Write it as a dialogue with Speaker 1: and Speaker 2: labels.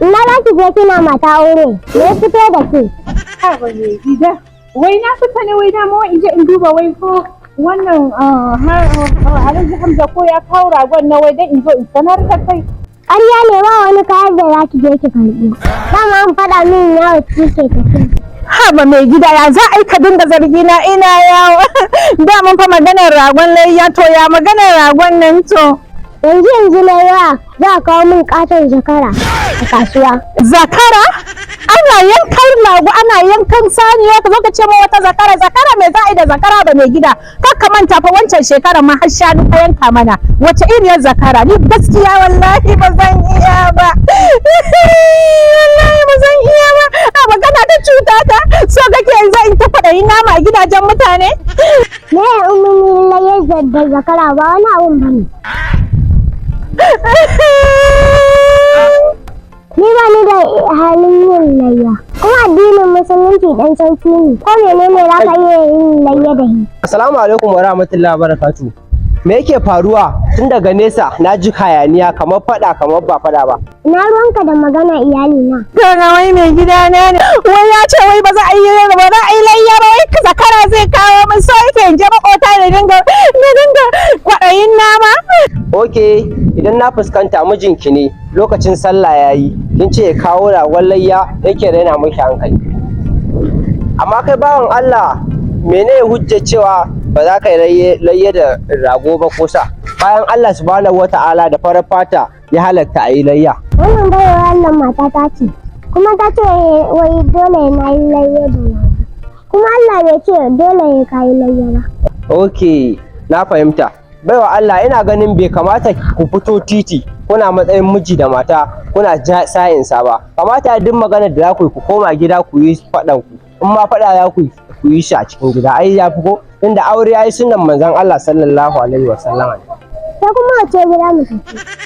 Speaker 1: Na za ki je kina mata aure, me fito da ke?
Speaker 2: Ba ne gida. Wai na fita ne wai dama in je in duba wai ko wannan Alhaji Hamza ko ya kawo ragon na wai dan in zo in sanar da kai.
Speaker 1: Ƙarya ne ba wani kayan da za ki je ki karɓi. Dama an faɗa min yawo ki ke tafi.
Speaker 2: Haba mai gida ya za a yi ka dinga zargi na ina yawo. Da mun fa maganar ragon layya to ya maganar ragon nan to.
Speaker 1: Yanzu na yawa za a kawo min ƙaton zakara a kasuwa.
Speaker 2: Zakara? Ana yankan rago ana yankan saniya ka zo ka ce ma wata zakara mai za a yi da zakara ba mai gida. Kar ka manta fa wancan shekara ma har shanu ka yanka mana. Wace iriyar zakara ni gaskiya wallahi ba zan iya ba. Wallahi ba zan iya ba. A magana ta cuta ta so kake yanzu in ta kwaɗayi nama a gidajen mutane.
Speaker 1: Me ya umarni layyar da zakara ba wani abun ba ne. Ni ba ni da halin yin layya. Kuma addinin musulunci dan sauki ne. Ko menene za ka iya yin layya da shi?
Speaker 3: Assalamu alaikum wa rahmatullahi wa barakatuh. Me yake faruwa tun daga nesa na ji hayaniya kamar fada kamar ba fada ba.
Speaker 1: Ina ruwanka da magana iyali na.
Speaker 2: Kaga wai mai gida na ne. Wai ya ce wai ba za a yi layya ba wai zakara zai kawo min so yake je makota da dinga kwaɗayin nama.
Speaker 3: Okay, idan na fuskanta mijinki ne lokacin sallah yayi kin ce ya kawo ragon layya yake raina miki hankali. Amma kai bawan Allah menene hujjar cewa ba za ka yi layya da rago ba ko sa bayan Allah subhanahu wata'ala da farar fata ya halatta a yi layya.
Speaker 1: Wannan baiwa Allah mata ta ce. Kuma ta ce wai dole na yi layya da rago. Kuma Allah bai ce dole ya kayi layya ba.
Speaker 3: Okay, na fahimta. Baiwa Allah ina ganin bai kamata ku fito titi kuna matsayin miji da mata kuna sa'insa ba. Kamata duk maganar da za ku yi ku koma gida ku yi faɗan ku. In ma faɗa za ku yi shi a cikin gida ai ya fi ko inda aure ai sunan manzon Allah sallallahu alaihi wasallam.
Speaker 1: Sai kuma wace gida mu tafi.